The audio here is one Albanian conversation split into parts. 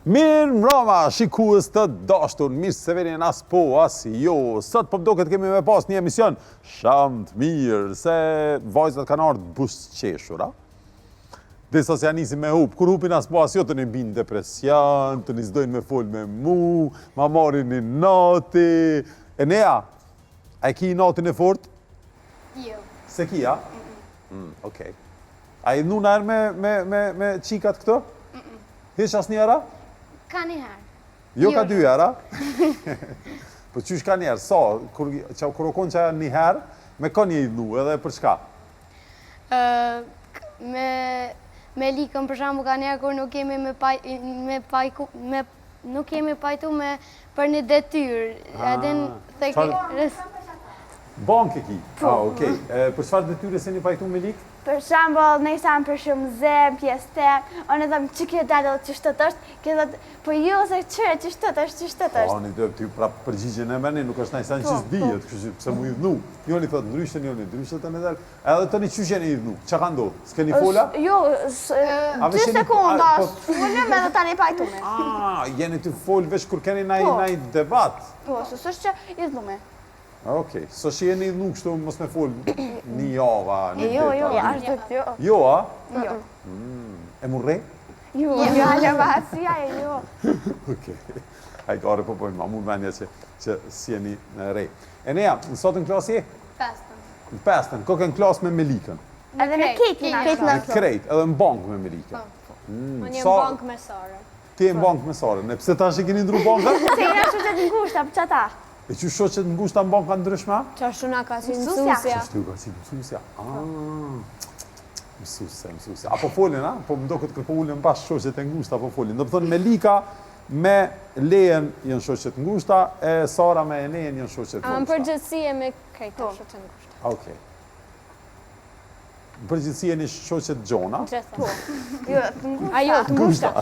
Mirë mbrëma, shikues të dashur, mirë se vini as po as jo. Sot po mdoket kemi me pas një emision shumë të mirë, se vajzat kanë ardhur buzëqeshura. Disa se janë nisi me hup, kur hupin as po as jo të një binë depresion, të një zdojnë me fol me mu, ma marrin një nati. Enea, a e ki natin e fort? Jo. Se ki, a? Okej. A i dhnu nërë me qikat këto? Hish as njëra? Ka një herë. Jo ka dy herë, a? Po qysh ka një herë? Sa? Kur o konë që një herë, me ka një idhnu, edhe për çka? Me likën për shembull ka një herë kur nuk kemi nuk kemi pajtu për një detyrë. Edin Bank e ki? Okej. Për çfarë detyre se një pajtu me likë? Për shembull, ne isam për shumë zem, pjesë tem, unë thëm që kjo dalë që shtët është, kjo thët, po jo se qëre që shtët është. Po, një dëpë ty prapë përgjigjen e meni, nuk është najsan që s'dijet, kështë pëse mu i dhnu. Njoni thot, ndryshte të në delë, edhe të një qyshen i dhnu, që ka ndodhë? S'keni fola? Jo, 2 sekunda, folëm edhe tani pajtume. Jeni të folë veç kur keni naj debat? Po, së është që i dhnume. Okej, so që jeni dhnu kështu mos me folë një java, një Jo, deta. është të jo. Jo, a? Jo. E murre? Jo, lavasia e jo. Okej. Ai gare po pojnë, ma mund vendja që si jeni re. Enea, në sot në klasë je? Pestën. Në pestën, ko në klasë me Melikën? Edhe me kekin Në krejt, edhe në bank me Melikën. Unë jem bank mesare. Ti e në bank mesare, ne pse tash e keni ndru banka? Se jena shoqet ngushta, për që ta? E që shoqet ngushta në banka ndryshma? Qashtu na ka si Mësusja. mësusja. Qashtu ka si mësusja? Mësusja. Apo folin, a? Po më do këtë kërpo ullin pas shoqet e ngushta, apo folin. Do pëthonë Melika me Lejen janë shoqet ngushta, e Sara me Enejen janë shoqet ngushta. Në përgjithësi e me krejtë shoqet ngushta. Okej. Në përgjithësi e një shoqet gjona. Gjitha. Jo, të ngushta. Ajo, të ngushta.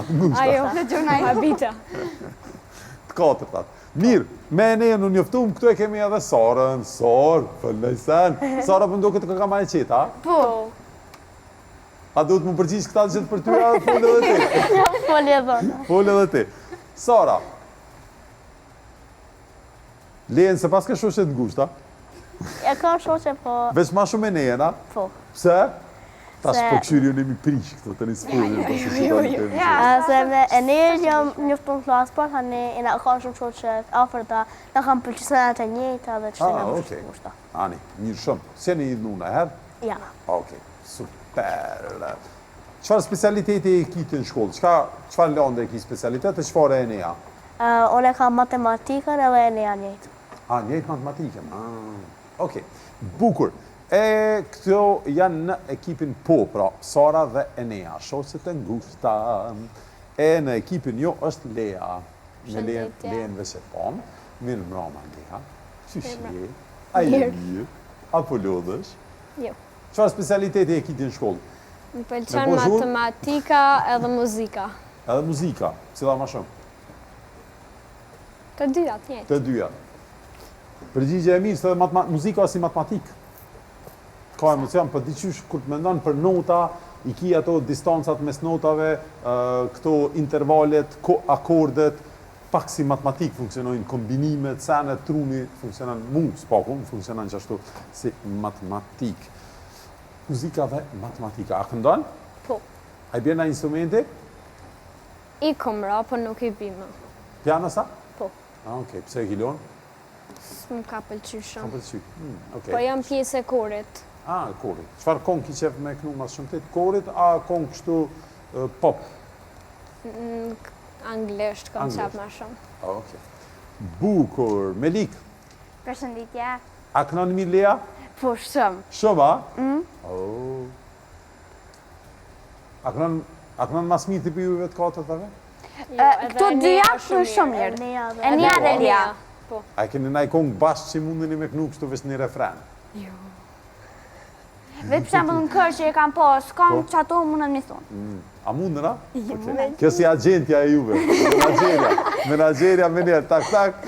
Ajo, Në gjona e habita. Të katërtat. Mirë, me Enejen unë njoftum, këtu e kemi edhe Sarën. Fëllëjsen. Sara për ndo këtë ka ma e qeta, a? Po. A duhet më përgjish këta gjithë për ty, a folë edhe ti? Folë e dhona. Folë edhe ti. Sara. Lejen se pas ke shoqet ngushta, E ka shoqe, po... veç ma shumë Enejen, a? Po. Pse? Tash po këshyri unë imi prish këto të një sfolje. Se me Enejen jam njëftu në klasë, por tani e na ka shumë shoqet aferta, na kam përqysenat e njëjta dhe që na okej. më ngushta. Ani, mirë shumë. Se një idhnu në herë? Ja. Okej, super. Qëfar specialiteti e ki të në shkollë? Qëfar lande e ki specialitet e qëfar e Enea? Unë e kam matematikën edhe Eneja njëjtë. Njëjtë matematikën. Okej, bukur. E këto janë në ekipin po, pra, Sara dhe Enea, shoqet e ngushta. E në ekipin jo është Lea. Me Lejen veç e pom. Mirë mbroma, Lea. Qyshje? A je mirë? Apo lodhësh? Jo. Qëfar specialiteti e kiti në shkollë? Më pëlqen matematika edhe muzika. Edhe muzika, cila ma shumë? Të dyat njëjtë. Të dyja. Përgjigje e mirë, se dhe muzika si matematikë. Ka emocion, për diqysh, kur të mendon për nota, i ki ato distancat mes notave, këto intervalet, akordet, pak si matematikë funksionojnë, kombinimet, senet, truni, funksionan s'pakun, funksionan qashtu si matematikë. Muzika dhe matematika. A këndon? Po. A i bjerë në instrumenti? I komra, po nuk i bima. Piano sa? Po. Okej, pse e kilon? S'më ka pëlqy Ka shumë. përqy. Po jam pjesë e korit. Korit. Qëfar kong ki qef me kënu mas shumë të korit, a kong kështu pop? Anglisht, kom qef ma shumë. Okej. Bukur. Melik, Përshënditja. a kënon mirë Lea? Po shumë. Shumë, a? A kënon mas mirë të pijujve të katërtave? Këto dyja shumë mirë. Enea dhe Lea. A keni naj kong bashkë që mundeni me kënu kështu veç një refren? Vetë për shembull në kërë që e kam pas, kam që ato mundën me thonë. A mundën, a? Kjo si agentja e juve. Menagerja me njerë, tak,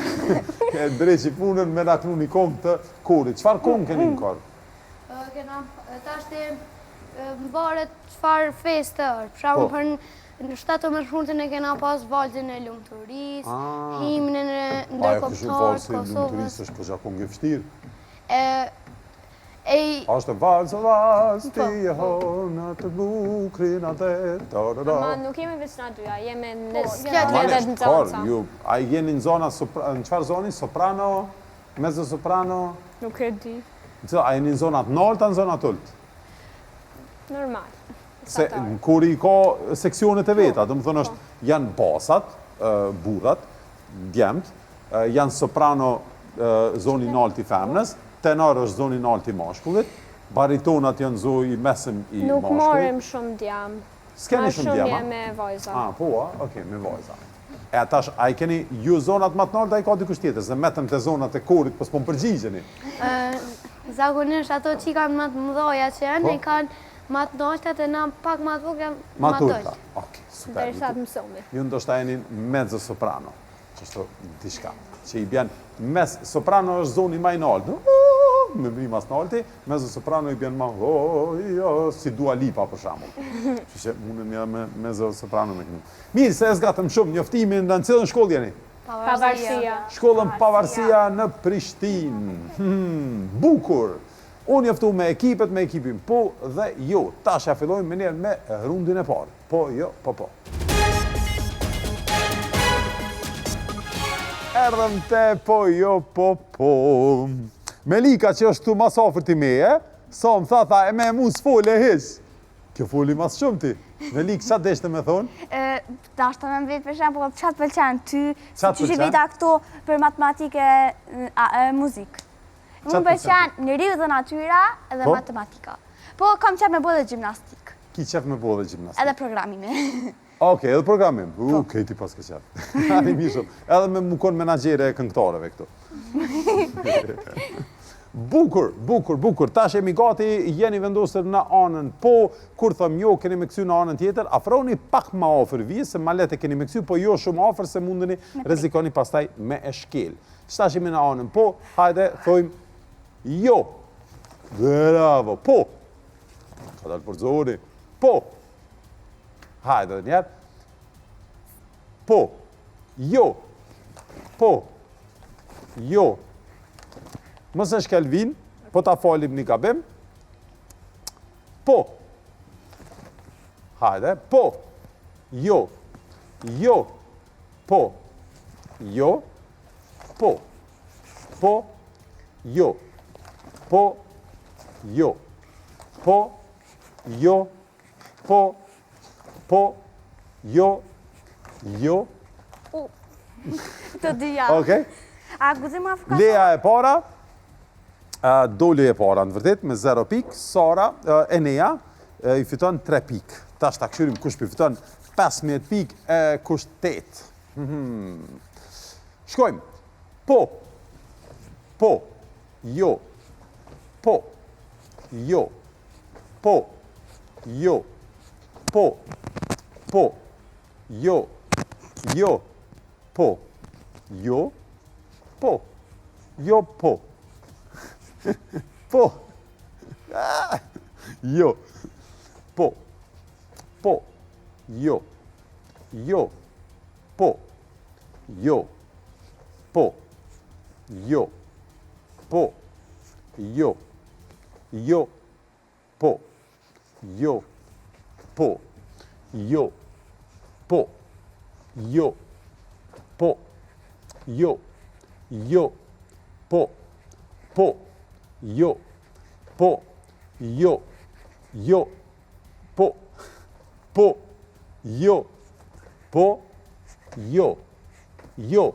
e dreqi punën me na kënu një kong të korit. Qëfar kong keni në korë? Kena, ta shte më varet qëfar fest të është. Pra për Në 17 e kena pas valzin e lumturisë, Ah. himnin e Ajo kështu ndërkombëtar valsi të Kosovës. lumturisë është po gjakon nge vështirë. Është valz, ti e hona të bukrin atë. Ma nuk jemi veç na dyja, jemi në Normalisht, në zonca. ju, a jeni në zona, në qëfar zoni? Soprano, mezzo soprano? Nuk e di. A jeni në zonat nalta, në zonat ullt? Normal. Se kur i ka seksionet e veta, do më thënë është janë basat, burrat, djemt, janë soprano zoni nalt i femnës, tenor është zoni nalt i mashkullit, baritonat janë zoni mesëm i mashkullit. Nuk morim shumë djam. S'keni shumë Ma djema? shumë me vajza. Po, okej, me vajza. E atash, a i keni ju zonat më të nalta, i ka dikush tjetër, se metëm të zonat e korit, po s'po më përgjigjeni. Zakonisht ato që kanë më të mëdhoja që janë, i kanë më të naltat e na pak më të vogla më të Maturta. dolt. Okej, super. Derisa të mësomi. Ju ndoshta jeni mezzo soprano, që është diçka, që i bjen mes, soprano është zoni ma i naltë, me bri mas nalti, mezzo soprano i bjen ma, si Dua Lipa për shembull. Që që mundem ja me mezzo soprano me kënu. Mirë, se e zgatëm shumë, njoftimin në cilën shkollë jeni? Pavarësia. Shkollën Pavarësia në Prishtinë. Bukur. Unë joftu me ekipet, me ekipin po dhe jo. Tash ja fillojmë me njerë me rundin e parë. Po, jo, po. Erdhëm te po, jo, po. Melika që është tu mas afër ti meje, sa më tha, e me mu s'fole hiç. Kjo foli mas shumë ti. Melik, qa deshte me thonë? Da është të me mbetë për shemë, po qatë pëlqenë ty, Qa të që që pëlqen? vita këto për matematikë e muzikë. Qa Më të pëlqenë njeriu dhe natyra edhe Po? matematika. Po kam qef me bo dhe gjimnastikë, Ki qef me bo dhe gjimnastik. edhe programime. Okej, edhe programim. Okej, ti pas ke qef. Ani mishëm. Edhe me më konë menagjere e këngëtarëve këtu. Bukur. Tash jemi gati, jeni vendosur në anën po, kur thëm jo, keni me kësy në anën tjetër, afroni pak ma ofër vijë, se ma lete keni me kësy, po jo shumë ofër, se mundeni rezikoni pastaj me e shkel. Tash jemi në anën po, hajde, thojmë jo. Bravo, po. Ka dalë për zori. Po. Hajde dhe njerë. Po. Jo. Po. Jo. Mësë është Kelvin, po ta falim një gabim. Po. Hajde. Po. Jo. Jo. Po. Jo. Po. Po. Jo. Po. Jo. Po. Jo. Po. Po. Jo. Jo. Të dyja. Okej. A guzim Afrika? Lea e para, Doli e para në vërtet, me 0 pik, Sara, Enea, i fiton 3 pik. Tash ta këshyrim kush për fiton 15 pik, kush 8. Shkojmë. Po. Po. Jo. Po. Jo. Po. Jo. Po. Po. Jo. Jo. Po. Jo. Po. Jo, po. Po. Jo. Po. Po. Jo. Jo. Po. Jo. Po. Jo. Po. Jo. Jo. Po. Jo. Po. Jo. Po. Jo. Po. Jo. Jo. Po. Po. Jo. Po. Jo. Jo. Po. Po. Jo. Po. Jo. Jo.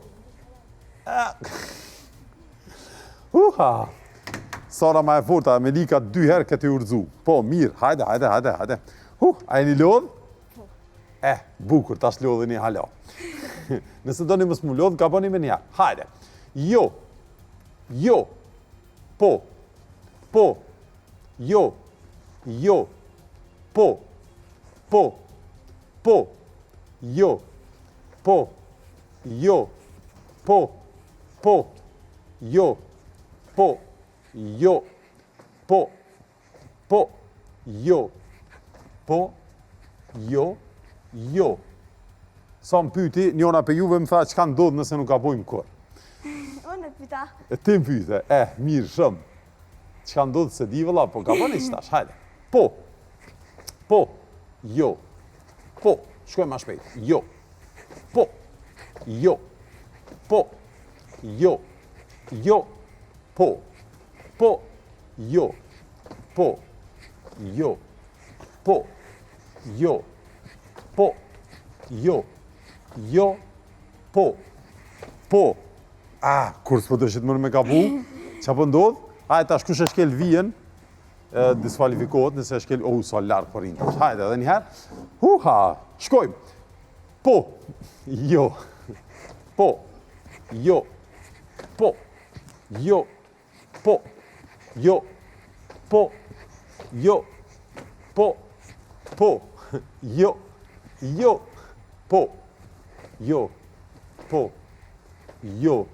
Sara ma e forta, Melika 2 herë këtë i urzu. Po, mirë, hajde. A e një lodhë? Bukur, tash lodhë një hala. Nëse do një mësë mu lodhë, ka po një me një. Hajde. Jo. Jo. Po. Po. Jo. Jo. Po. Po. Po. Jo. Po. Jo. Po. Po. Jo. Po. Jo. Po. Po. Jo. Po. Jo. Jo. Sa më pyti, njona për juve më tha çka ndodh nëse nuk gabojmë kur. Unë e pyta. E ti më pyte, mirë shumë. Çka ndodh se di vëlla, po gaboni ç'tash, hajde. Po. Po. Jo. Po. Shkojmë më shpejt. Jo. Po. Jo. Po. Jo. Jo. Po. Po. Jo. Po. Jo. Po. Jo. Po. Jo. Jo. Po. Po. Kur s'po dëshit më me gabu, qa po ndodh? Tash kush e shkel vijen, diskvalifikohet nëse e shkel, sa lartë për rinë. Hajde, edhe njëherë. Shkojmë. Po. Jo. Po. Jo. Po. Jo. Po. Jo. Po. Jo. Po. Po. Jo. Jo. Po. Jo. Po. Jo.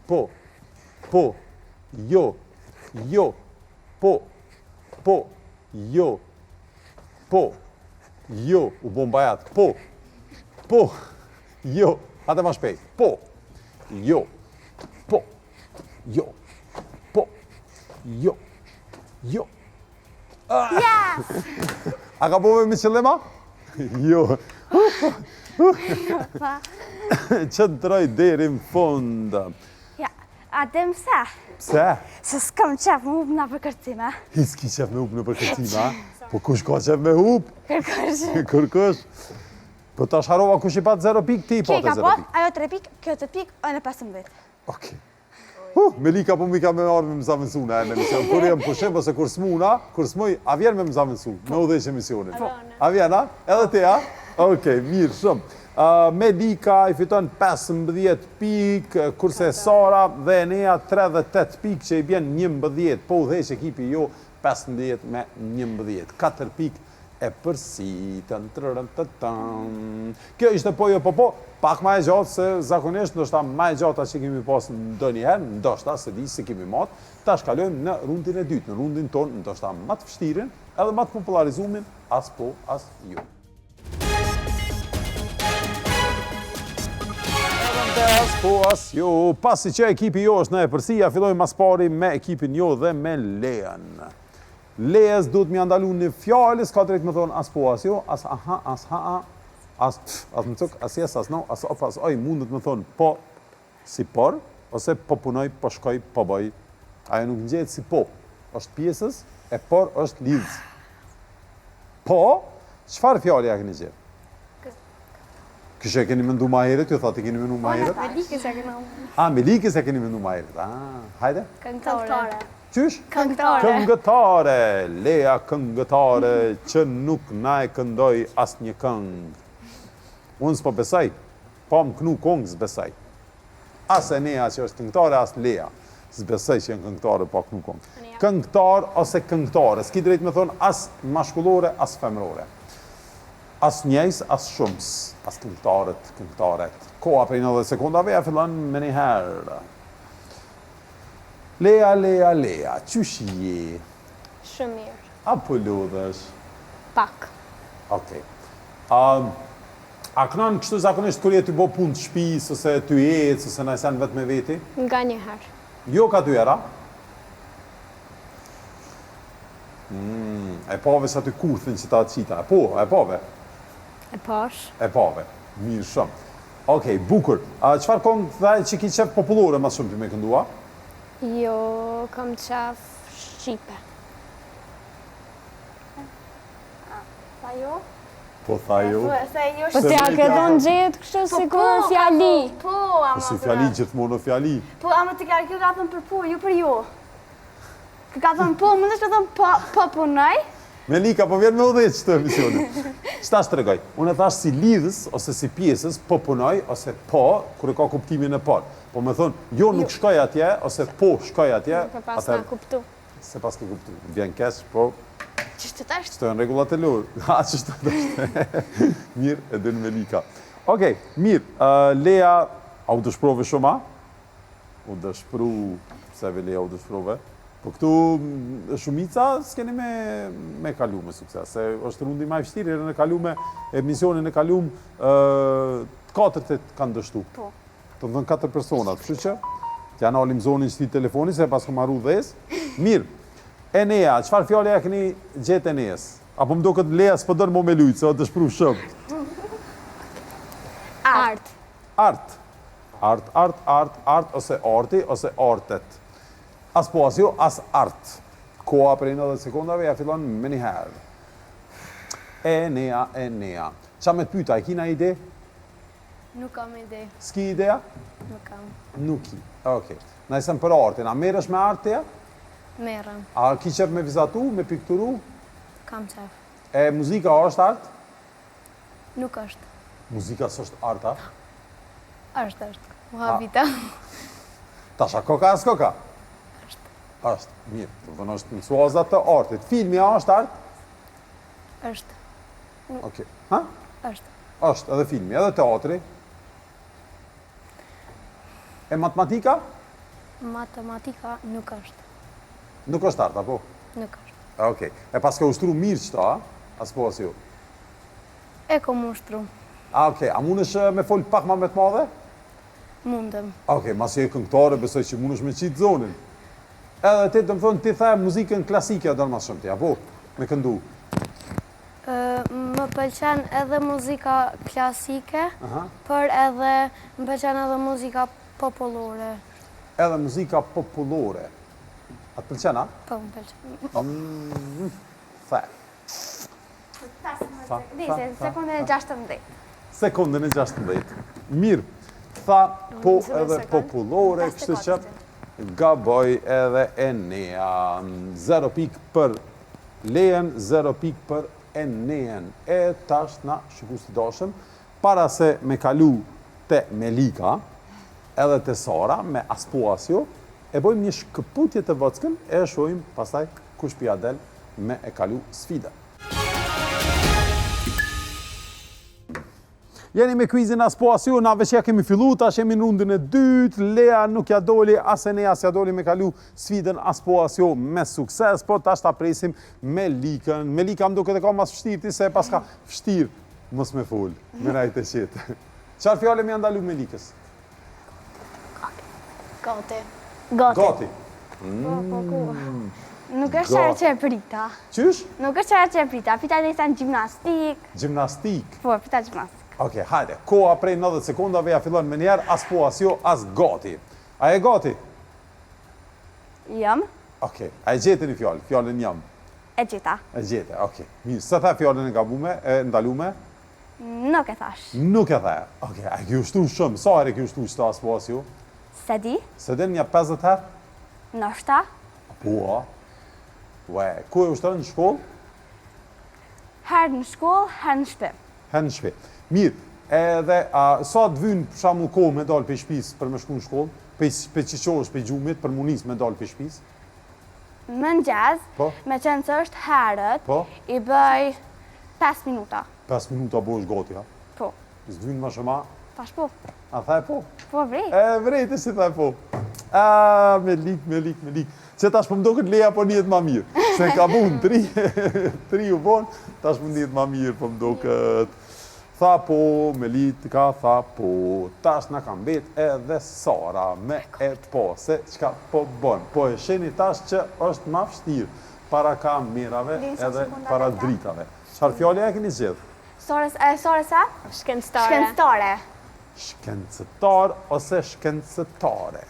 Po. Po. Jo. Jo. Po. Po. Jo. Po. Jo. U bom bajat. Po. Po. Jo. Hajde më shpejt. Po. Jo. Po. Jo. Po. Jo. Jo. Yes! A ka bove me qëllema? Jo. Qëndroj deri në fund. Ja, a dem pse? Pse? Se s'kam qef më hup nga për kërcime. S'ki qef me hup në përkëcima? Po kush ka qef me hup? Kërkush. Po ta sharova kush i pat 0 pik, ti i Kje pate ka 0 pot, pik. ajo 3 pik, kjo 8 pik, ojnë 15. Okej. Melika po mi ka me arë me më zavënsuna në emision. Kur jem pushim, ose kur s'muna, kur s'muj, a vjen me më zavënsu, me udhejsh emisionin. A vjen, a? Edhe ti, a? Okej, mirë, shumë. Melika i fiton 15 pik, kurse Sara dhe Enea 38 pik që i bjen 11, po udhejsh ekipi jo 15 me 11. 4 pik e përsitën. Kjo ishte po jo po, pak ma e gjatë se zakonisht ndoshta ma e gjata që kemi pas ndonjëherë, ndoshta se di se kemi mat, ta shkalojmë në rundin e dytë, në rundin tonë ndoshta më të vështirin, edhe më të popularizumin, as po, as jo. As po, as jo. Pasi që ekipi jo është në e përsia, fillojmë mas pari me ekipin jo dhe me Lean. Leas duhet mi andalu një fjallë, s'ka drejt me thonë as po, as jo, as aha, as ha, as më cuk, as yes, as no, as op, as oj, mundet me thonë po si por, ose po punoj, po shkoj, po bëj. Ajo nuk ngjehet si po, është pjesës, e por është lidhës. Po, çfarë fjallë ja keni gjetë? Kështë e keni mendu ma herët, ju thati keni mendu ma herët? Melikës e kena. Melikës e keni mendu ma herët. Hajde? Këngëtare. Qysh? Këngëtare. Këngëtare, Lea këngëtare që nuk na e këndoj as një këngë. Unë s'po besaj, po më knu kongë s'besaj. As Enea që është këngëtare, as Lea. S'besaj që janë këngëtare, po knu kongë. Këngëtar ose këngëtare, s'ki drejt me thonë as mashkullore, as femrore. As njejs, as shumës, as këngëtarët, këngëtaret. Koha për 90 sekundave ja fillon me një herë. Lea, Lea, Lea, qysh je? Shumë mirë. Apo lodhesh? Pak. Okej. A kënan kështu zakonisht kur je ty bo punë të shtëpisë, ose ty ecë, ose na sen vetë me veti? Nga një herë. Jo ka 2 era? E pove sa ty kurthin që ta qita. Po, e pove? E pash. E pove. Mirë shumë. Okej, bukur. Qëfar kongë dhe që ki qef popullore mas shumë ty me këndua? Jo, kam qef Shqipe. Sa jo? Po tha jo. Se jo Po t'ja ke dhënë gjetë kështu si kur fjali. Po, Po ama. si fjali, gjithmonë o fjali. Po, ama të kjo ka thënë për po, jo për jo. Kjo ka thënë po, më nështë të thënë po punoj. Melika, po vjen me udhejt që të emisionit. Qëta së të regoj? Unë e thash si lidhës, ose si pjesës, po punoj, ose po, kërë ka kuptimin e parë. Po me thonë, jo nuk shkoj atje, ose po shkoj atje. Për pas nga kuptu. Se pas ke kuptu. Vjen kesh, po, Qështë të është? qëto e në regullat e lorë. Ha, qështë të është. Mirë, edhe në Melika. Okej, mirë. Lea, a u dëshprove shumë, a? U dëshpru, se ve Lea u dëshprove. Po këtu shumica s'keni me kalu me sukses, se është rundi ma i vështirë, herën e kalu me emisionin e kalum 4 kanë dështu. Po. Të dhënë 4 personat, kështu që t'ja nalim zonin që ti telefoni, se pas këmë arru dhes. Mirë, Enea, qëfar fjale e këni gjetë Eneas? Apo më do këtë Lea s'po dërë mo me lujtë, se o të shpru shumë. Art. Art. Art, ose arti, ose artet. As po as jo, as art. Koha për 90 sekundave ja fillon me një herë. Enea. Qa me të pyta, e kina ide? Nuk kam ide. S'ki ideja? Nuk kam. Nuk i. Okej. Na isem për artin, a merresh me artja? Merrem. A ki qef me vizatu, me pikturu? Kam qef. E muzika është art? Nuk është. Muzika s'është art, a? Është. U habita. Tasha koka as koka? Është. Mirë. Do të është mësuazat të artit. Filmi a është art? Është. Okej. Ha? Është. Është edhe filmi, edhe teatri. E matematika? Matematika nuk është. Nuk është art, apo? Nuk është. Okej. E pas ka ushtru mirë qëta, a? As po as ju. E kom ushtru. Okej. A mundesh me fol pak ma me të madhe? Mundem. Okej, mas je këngëtare, besoj që mundesh me qitë zonin. Edhe ti, të më thonë, ti the muzikën klasike edhe mas shumë ti, apo? Me këndu. Më pëlqen edhe muzika klasike, Aha. për edhe më pëlqen edhe muzika popullore. Edhe muzika popullore. A të pëlqen, a? Po, më pëlqen. The. Sekundën e 16. Sekundën e 16. Mirë. Tha po edhe popullore, kështu që gaboj edhe Enea. 0 pikë për Lejen, 0 pikë për Enejen. E tash na shikues të dashëm, para se me kalu te Melika, edhe te Sara, me as po as jo, e bojmë një shkëputje të vockën, e shohim pastaj kush pia del me e kalu sfida. Jeni me kvizin as po as jo, na veç ja kemi fillu, tash jemi në rundën e dytë, Lea nuk ja doli, as Enea s'ja doli me kalu sfidën as po as jo me sukses, po tash ta presim Melikën. Melika më duket e ka mas vështirë, ti se pas ka vështirë, mos me fol, me rajt e qetë. Qarë fjale me ndalu Melikës? Gati. Gati. Nuk është qarë që e prita. Qysh? Nuk është qarë që e prita. Pita dhe në gjimnastik. Gjimnastik. Po, pita gjimnastik. Okej, hajde. Koha prej 90 sekundave ja fillon me njerë, as po as jo, as gati. A e gati? Jam. Okej. A e gjete një fjallë? Fjallën jam. E gjitha. E gjete, okej. Mirë, së the fjallën e gabume, e ndalume? Nuk e thash. Nuk e the. Okej, a e ki ushtu shumë. Sa herë e ki ushtu qëta as po as jo? Se di. Se den një 50 herë? Nështë. Po, a? Ue, ku e ushtërën në shkollë? Herë në shkollë, herë në shtëpi. Herë në shpe. Mirë, edhe sa të vynë për shamull kohë me dalë për shpis për me shku në shkollë? Për qiqosh, për gjumit, për munis me dalë për shpis? Më në gjaz, Po? me qenë së është herët, Po? i bëj 5 minuta. 5 minuta bo është gati, ha? Po. Së vynë ma shëma? Tash po. A thaj po? Po vrej. E vrejtë si thaj po. Me lik. Që tash për më do këtë Leja po njët ma mirë. Se ka bunë, 3 u bonë, tash për njët ma mirë për më do këtë. Tha po, Melika tha po, tash na kam bet edhe Sara me e po, se qka po bënë. Po e sheni tash që është ma vështirë para kamerave edhe para dritave. Çfarë fjale e keni zgjedhë? Sore sa? Shkencëtare. Shkencëtare. Shkencëtar ose shkencëtare?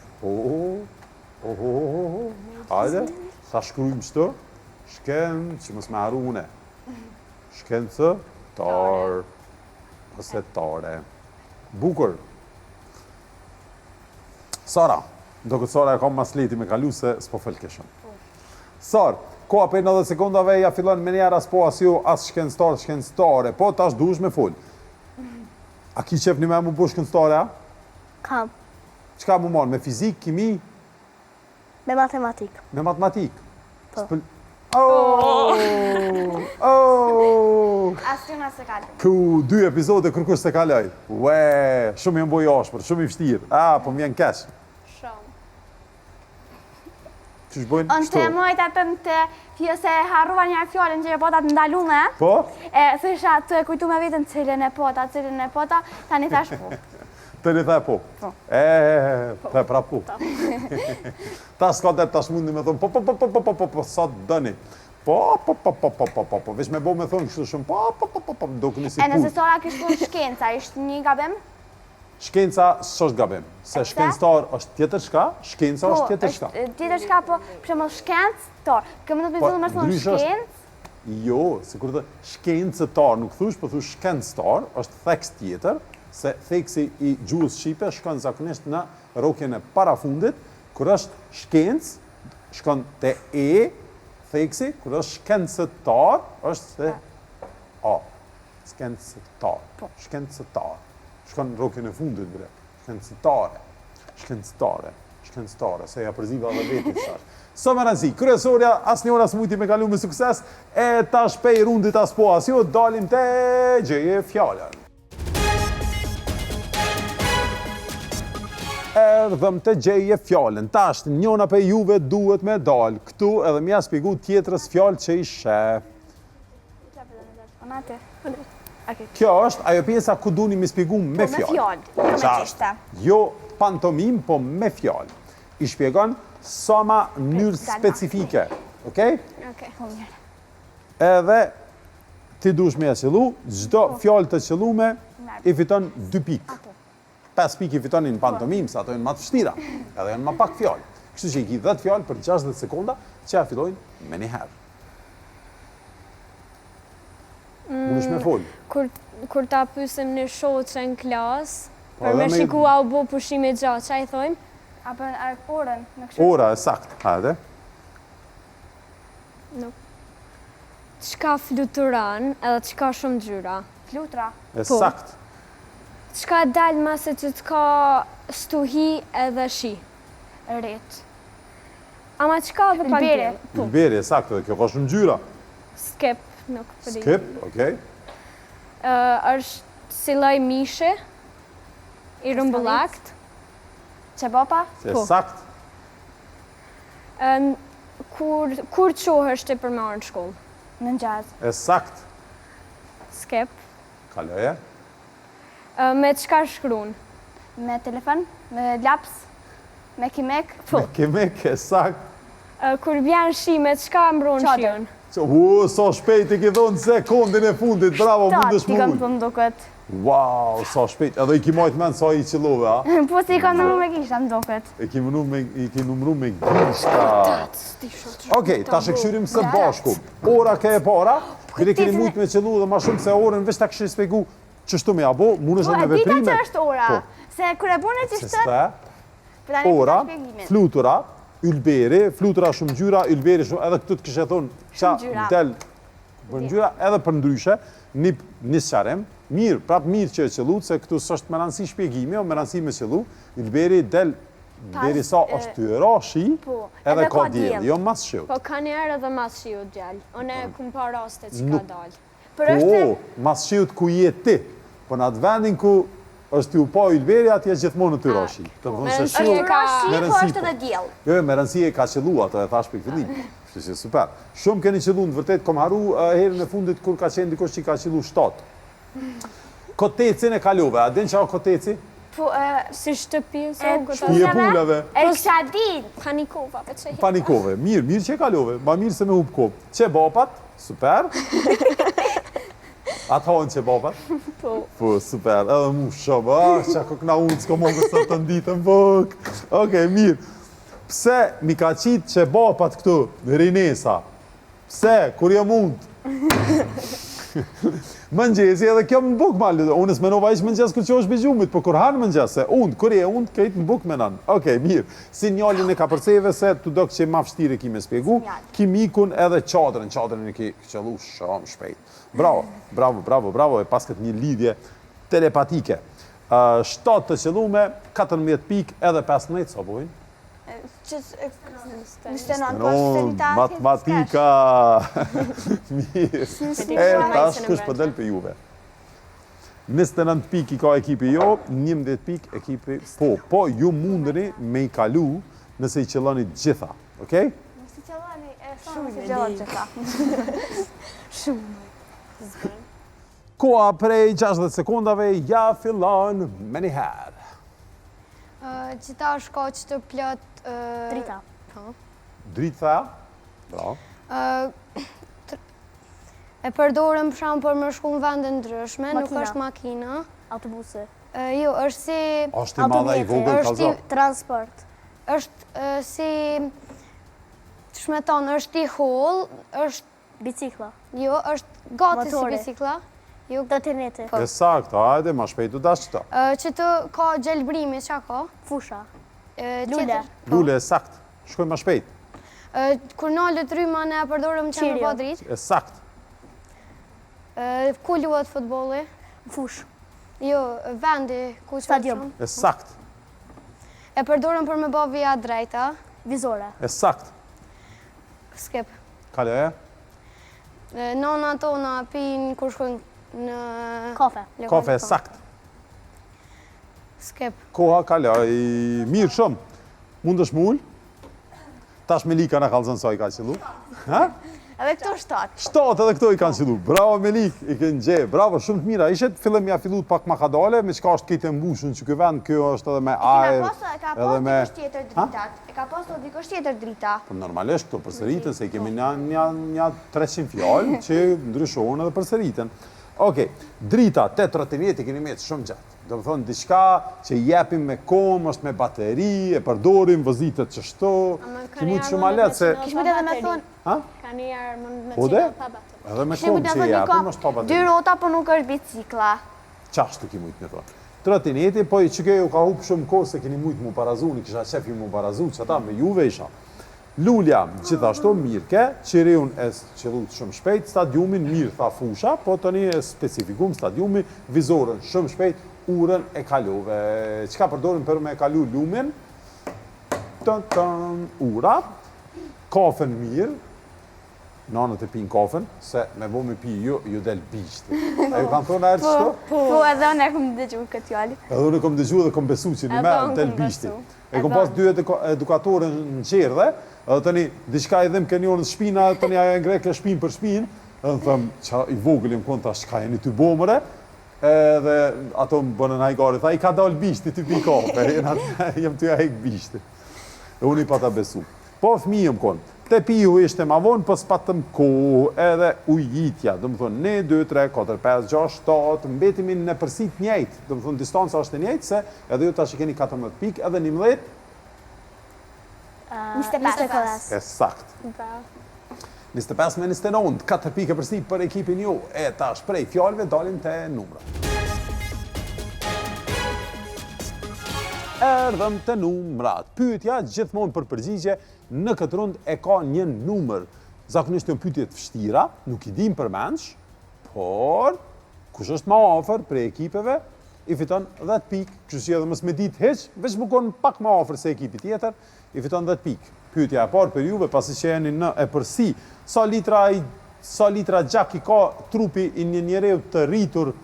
Hajde, sa shkrujmë shtë? Që mos me haru une. Shkencëtar ose tare. Bukur. Sara, do këtë Sara e kam mas leti me kalu se s'po felkeshëm. Sar, koha për 90 sekundave ja fillon me njerë as po as jo, as shkencëtare, po tash duhesh me fol. A ki qef një me mu bo shkencëtare, a? Kam. Qka mu marë, me fizik, kimi? Me matematik. Me matematik? Po. Asgjë se kalë. Ku 2 epizode kërkush se kaloj. Ue, shumë jenë boj ashpër, shumë i vështirë. Po më vjen kesh. Shumë. Qysh bojnë? Unë të mojt atën të se harruva një fjallën që e pota të ndalume. Po? Thysha të e kujtu me vetën cilën e pota, tani thash po. Të një thaj po? Po. Të pra po. Ta s'ka dhe tash mundi me thonë, po, sa të dëni. Po, veç me bo me thonë kështu shumë, po, do këni si E nëse punë. sora kishtë punë shkenca, ishtë një gabim? Shkenca s'është gabim, se shkencëtar është tjetër shka, shkenca është tjetër shka. Tjetër shka, po, për shembull shkencëtar. Këmë do të Po, me thonë ndryshe është- shkencë, Jo, se kur të shkencëtar nuk thush, po thush shkencëtar, është theks tjetër, se theksi i gjuhës shqipe shkon zakonisht në rrokjen e parafundit, kur është shkencë, shkon te e, theksi, kur është shkencëtar, është se a. Shkencëtar. Shkencëtar. Shkon në rrokjen e fundit bre. Shkencëtare, se ja përziva dhe vetit thash. Sa më rëndësi, kryesorja asnjë ora s'mujti me kalu me sukses, e tash pej rundit as po as jo, dalim te gjeje fjallën. Erdhëm të gjeje fjallën, tash njona pe juve duhet me dal, këtu edhe mja spjegu tjetrës fjallë që i sheh. Onate. Kjo është ajo pjesa ku duni mi spjegu me Me fjallë. fjallë, me Qartë. qishte. Jo pantomim, po me fjallë. I shpjegon sa ma mënyrë specifike, okej? Po mirë. Edhe ti dush me e qëllu, gjdo fjallë të qëllume i fiton 2 pikë. 5 pikë i fitonin në pantomim, se ato jenë ma të fështira, edhe jenë ma pak fjallë. Kështu që i ki 10 fjallë për 60 sekonda, që a fillojnë me një herë. Mundesh me folë. Kur ta pysim në shoqe në klasë, Po, për edhe me me- shikua u bo pushime gjatë, që a i thojmë? Apo orën, në kështë. Ora e sakt, hajde. Qka fluturan edhe qka shumë gjyra? Flutra. E Po. sakt. Qka dalë mase që t'ka stuhi edhe shi? Rrit. Ama qka dhe pak Ylberi. djelë? Ylberi e sakt, edhe kjo ka shumë gjyra. Skip, nuk përdi. Skip, okej. është si loj mishe, i rëmbullakt. Qebopa. Se Po. sakt. Kur qohë është të përmarë në shkollë? Në gjaz. E sakt. Skip. Kaloje. Me qka shkruan? Me telefon, me laps, me kimek. Me kemek e sakt. Kur vjen shi, me qka mbron Çadër. shion? Sa shpejt i ki thonë sekundin e fundit, bravo, mundesh Ti kam mull. të mduket. Wow, sa shpejt. Edhe i ki majt men sa i qëllove, a? Po si ka nëmru me kishta mduket. I ki numru me gishta. Okej, tash e këshyrim së bashku. Ora ke e para, bile keni mujt me qëllu dhe ma shumë se orën veç ta këshirë spjegu qështu me abo, mundesh Po, edhe e me dita veprime. që është ora. Po. Se kër e bune që Se shtë, s'te, për tani ora, për shpjegimin. flutura, ylberi, flutura shumë gjyra, ylberi shumë, edhe këtu të kështë thonë, qa gjyra. del për ngjyra, edhe për ndryshe, një qarem, mirë, prapë mirë që e qëllu, se këtu s'është me rëndësi shpjegimi, o me rëndësi me qëllu, ylberi del, deri sa është të rashi, Po, edhe edhe ka ka djelë, diell. jo mas shiut. Po ka njerë edhe mas shiu gjallë. One kum pa raste që ka Nuk. dalë. Për është Po, mas shiut ku je ti, po në atë vendin ku është t'ju pa ylberi, atje gjithmonë në të rashi. Të më me thonë se rëndësi shiut, e ka- me po rëndësi, është po. edhe djell. Jo, me rëndësi e ka qëllu, ato e thash për fillim. Kështu që super. Shumë keni qëllu, në vërtet, kom haru herën e fundit kur ka qenë dikush që ka qëllu 7. Kotecin e kalove, a din që o koteci? Po, Si shtëpi, so E, këta Shpije punave, e kisha din. panikova, për që panikove. Mirë që e kalove, ma mirë se me hup kopë. Që bapat, super. Atë hojnë që bapat? Po, super, edhe mu shumë, që ako këna unë, s'ko më kësë të nditën bëk. Okej, mirë. Pse mi ka qitë që bapat këtu, rinesa? Pse, kur jë mund? Mëngjesi edhe kjo më buk ma lidhë. Unë s'menova ish mëngjes kur që është bëgjumit, po kur hanë mëngjes, se unë, kur je unë, kejtë më buk me nanë. Okej, mirë. Sinjalin e ka përceve se të do që ma fështire ki me spjegu, ki mikun edhe qadrën e ki qëllu shumë shpejt. Bravo, e pas këtë një lidhje telepatike. 7 të qëllume, 14 pik edhe 15, sa bojnë? 29, Matematika! Mirë. E, tash kush për del për juve. 29 pik i ka ekipi jo, 11 pik ekipi po. Po, ju mundëni me i kalu nëse i qëlloni gjitha, okej? Si qëllani, shumë si gjëllat që ka. Koha prej 60 sekundave ja fillon me njëherë. Qita është ka që të plot... Drita. Drita, bravo. E përdorëm për shkak për më shku në vende ndryshme, nuk Makina. është makina. Autobusi. Jo, është si... Është i madhe i vogël kalzo. Transport. është si... Të shmeton, është i holl, është... Bicikla. Jo, është gati si Motori. bicikla. Jo, Trotineti. E saktë, hajde, ma shpejt u dash qëta. që të ka gjelbrimi, qa ka? Fusha. Lule. Tjetër. Lule e saktë, shkoj ma shpejt. Kur nalët rryma ne përdorëm që me Qirio. pa dritë. E saktë. Ku luhet futbolli? Fush. Jo, vendi ku që Stadium. E saktë. E përdorëm për me bë vija drejta. Vizore. E saktë. Skip. Kale e? Nona tona pinë kur shkojnë në... Kafe. lokale Kafe e kafe. saktë. Skip. Koha kale, i mirë shumë. Mund është mull? Tash Melika në kalzën sa i ka qëllu. Ha? Edhe këto 7. 7 edhe këto i kanë qëllu. Bravo Melik, i kënë gje. Bravo, shumë të mira. Ishet, fillim ja fillut pak makadale, me qka është kejtë mbushën që kjo vend, kjo është edhe me ajër, edhe me... tjetër dritat. E ka pas të dikush tjetër drita. Por normalisht këto përsëritën, se i kemi një 300 fjallë që ndryshohen edhe përsëritën. Okej, drita, te trotineti keni metë shumë gjatë. Do më thonë, diçka që jepim me kom, është me bateri, e përdorim, vëzitet qështu, që mund shumë alet, se... Kishme edhe me thonë, Ha? Ka njerë mund me Po dhe? qita pa batë. Edhe me kishme kom edhe që thonë jepim, është pa dy bateri. rota, po nuk është bicikla. Qashtu ki mujtë me thonë. Trotineti, po i që kjo ka hupë shumë kohë se keni mujtë mu parazu, një kisha qefi mu parazu, që ta me juve isha. Lulja, gjithashtu mirë ke, qiriun e qëllut shumë shpejt, stadiumin mirë tha fusha, po tani e specifikum stadiumi, vizorën shumë shpejt, urën e kaluve. Qka përdorim për me kalu lumin? Ura, kafen mirë, nanët e pinë kafen, se me bo me pi ju del bishti. A ju kanë thonë erë qështu? Po edhe unë e kom dëgju këtë fjallë. Edhe unë kom dëgju dhe kom besu që një me unë del kom bishti. besu. E kom pas dy edukatore në qerdhe, edhe tani diçka i dhem kenionës shpina, tani ajo e ngreke shpin për shpin, edhe thëm, qa i vogëlim kënë ta shka jeni ty bomëre, edhe ato më bënë në hajgari, tha i ka dal bishti, ty pi kafe, jem ty a hek bishti. E unë i pata besu. Po fëmijëm konë, te piju ishte ma vonë, pës patëm kohë edhe ujitja, dhe më thonë 1, 2, 3, 4, 5, 6, 7, mbetimin në përsit njejtë, dhe më thonë distanca është e njejtë, se edhe ju ta që keni 14 pikë, edhe 11, 25. e saktë. 25 me 29, 4 pikë përsi për ekipin ju, e tash prej fjallëve dalim të numra. Erdhëm të numrat. Pyetja gjithmonë për përgjigje në këtë rund e ka një numër. Zakonisht janë pyetje të vështira, nuk i dim përmendsh, por kush është më afër prej ekipeve i fiton 10 pikë. Kështu që edhe mos me ditë hiç, veç më kon pak më afër se ekipi tjetër, i fiton 10 pikë. Pyetja e parë për juve, pasi që jeni në e përsi, sa litra gjak i ka trupi i një njeriu të rritur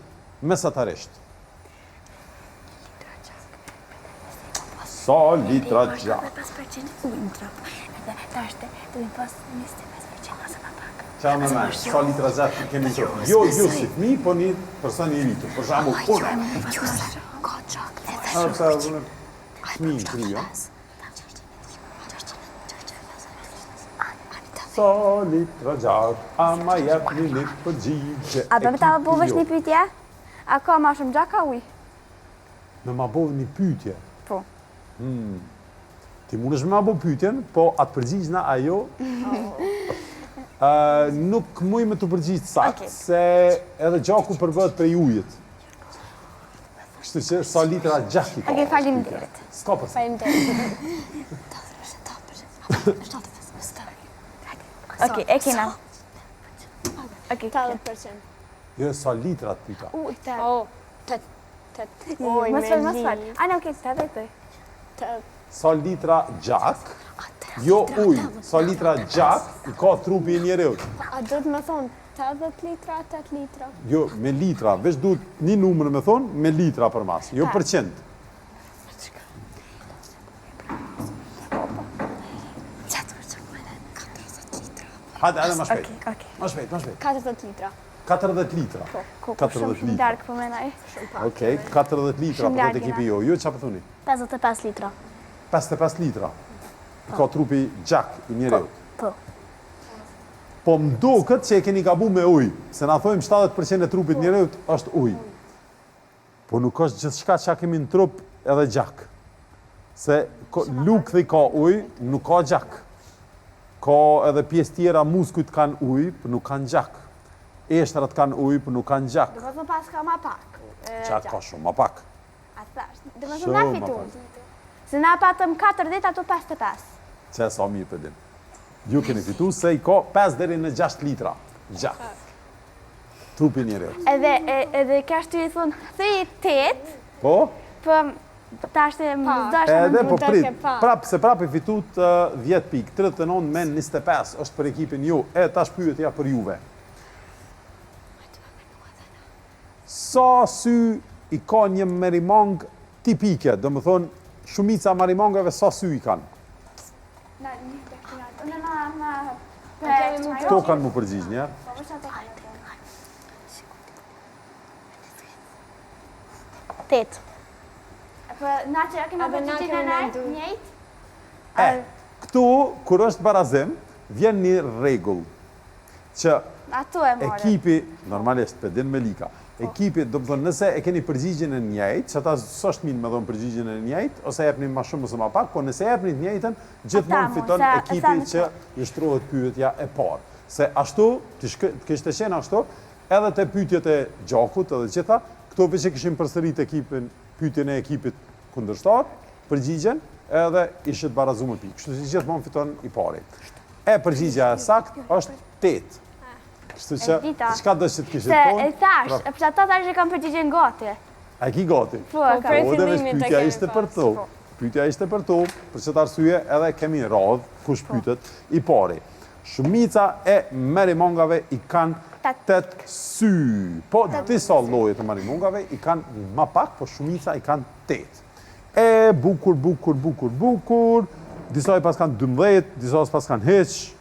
mesatarisht? Sa litra gjak? 5% ujë në trap. Edhe ta është të mi pas 25% ose më pak. Qa më me, sa litra gjak kemi të? Jo si fmi, po një person i rritur. Për shamu, unë. Ka gjak. Përsa unë fmi në kryo. Sa litra gjak, ama jep një përgjigje. A do me ta bëvesh një pyetje? A ka ma shumë gjak a ujë? Me ma bove një pyetje. Po. Ti mund është me ma bo pyetjen, po atë përgjigjna ajo nuk muj me të përgjigjë sakt, se edhe gjaku përbët prej ujit. Kështu që sa litra gjak i ka. Okej, faleminderit. S'ka përsa. Okej, e kena. Okej. 80%. Jo, sa litra të pika. O, 8. Oj, Mos fal. Ana, okej, ta vetë. Sa litra gjak, jo uj, sa litra gjak i ka trupi i njeriut. A do të më thonë 80 litra, 8 litra? Jo, me litra, veç duhet një numër me thonë, me litra për mas, jo përqend. Hajde, edhe më shpejt. Okej. Më shpejt, më shpejt. 40 litra. 40 litra. Ku 40 shumë litra. dark po menaj. Okej, 40 litra Shumë për larg të ekipi jena. jo. Ju çfarë thoni? 55 litra. 55 litra. Ka trupi gjak i njeriut. Po. Po më duket që e keni gabu me ujë, se na thojmë 70% e trupit njeriut është ujë. Po nuk është gjithçka që kemi në trup edhe gjak. Se lukthi ka ujë, nuk ka gjak. Ka edhe pjesë tjera muskujt kanë ujë, por nuk kanë gjak. Eshtrat kanë ujë, por nuk kanë gjak. Do të thonë pas ka ma pak. Gjak ka shumë ma pak. A thash. Do të thonë Shumë na ma fitu. pak. Se na patëm 40 ato 55. Që sa mirë për din. Ju keni fitu se i ka 5 deri në 6 litra. Gjak. Trupi njeriut. Edhe kështu i thonë, thej 8, Po? po tash të më zdashtë Edhe po të prit, ke pa. prap i fitut 10 pikë, 39 me 25 është për ekipin ju, tash pyetja për juve. Sa sy i ka një merimang tipike, do më thonë, shumica marimangave sa sy i kanë? Kto kanë mu përgjigj njerë? Tet. Po na që kemi Edhe na përgjigjen kemi e mendu. njëjtë. Këtu, kur është barazim, vjen një rregull që Ato e more. ekipi, normalisht, pedin me lika, ekipi, do më thonë, nëse e keni përgjigjen e njëjtë, që ata s'është mirë me dhonë përgjigjen e njëjtë, ose jepni ma shumë ose ma pak, po nëse jepni të njëjtën, gjithmonë Ata, fiton se- ekipi se- që i shtrohet pyetja e parë. Se ashtu, të kishte qenë ashtu, edhe të pyetjet e gjakut edhe gjitha, këto veç e kishin përsërit ekipin, pyetjen e ekipit kundërshtar, përgjigjen, edhe ishit barazu me pikë. Kështu që gjithmonë fiton i pari. E përgjigja e sakt është 8. Kështu që, E dita. çka do që të kishit Se thonë? e thash, e përsa ta thash e kam përgjigjen gati. A ki gati? Po, prej kam. Po, dhe veç fillimit e pyetja kemi ishte pas, për to. po. Pyetja ishte për to, për çet arsye edhe kemi radhë kush pyetet i pari. Shumica e marimongave i kanë 8 sy. Po disa lloje të marimongave i kanë ma pak, po shumica i kanë 8. E bukur. Disa i pas kanë 12, disa pas kanë hiç.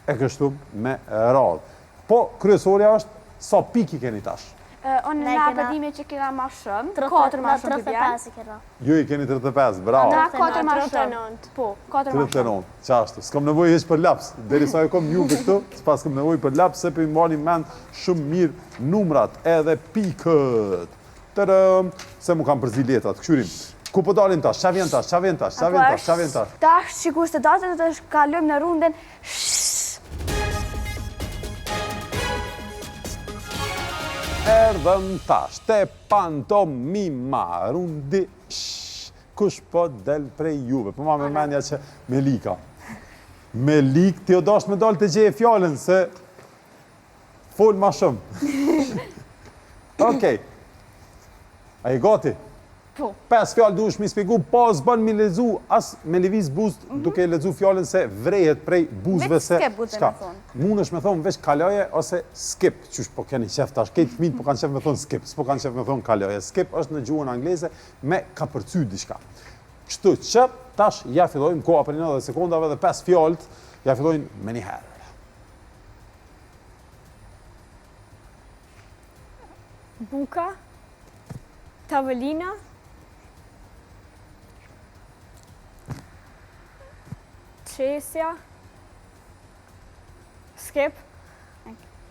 E kështu me radhë. Po kryesorja është sa pik i keni tash. Unë Ne na kena- përdime që kena ma shumë, 4 ma shumë të bjerë. 35 i kena. Ju i keni 35, bravo. Na 4 ma 39. shumë. Po, 4 ma shumë. 39, qashtu. S'kam nevojë hiç për laps. Derisa e kom juve këtu, s'pas kam nevojë për laps, se për i mbani mend shumë mirë numrat edhe pikët. Tërëm, se mu kam përzi letrat, këshyrim. Ku po dalim tash? Qa vjen tash? Tash, që kur së të datë, të shkallojmë në runden. Erdhëm tash, te pantomima, rundi, kush po del prej juve? Po ma me menja që Melika. Melik, ti o dash me dal të gjeje fjallën, se fol ma shumë. Okej. A i gati? Po. 5 fjallë duhesh mi spjegu, pa s'bën mi lezu, as me lëviz buzë duke lezu fjallën se vrehet prej buzëve Veç se... skip, guxhe Çka? me thonë. Mund është me thonë veç kalaje ose skip, qysh po keni qef tash, këtë fëmijët po kanë qef me thonë skip, s'po kanë qef me thonë kalaje. Skip është në gjuhën angleze me ka përcy diçka. Kështu që tash ja fillojmë koha për 90 sekondave dhe 5 fjallët ja fillojnë me një herë. Buka, tavolina, qesja, skip,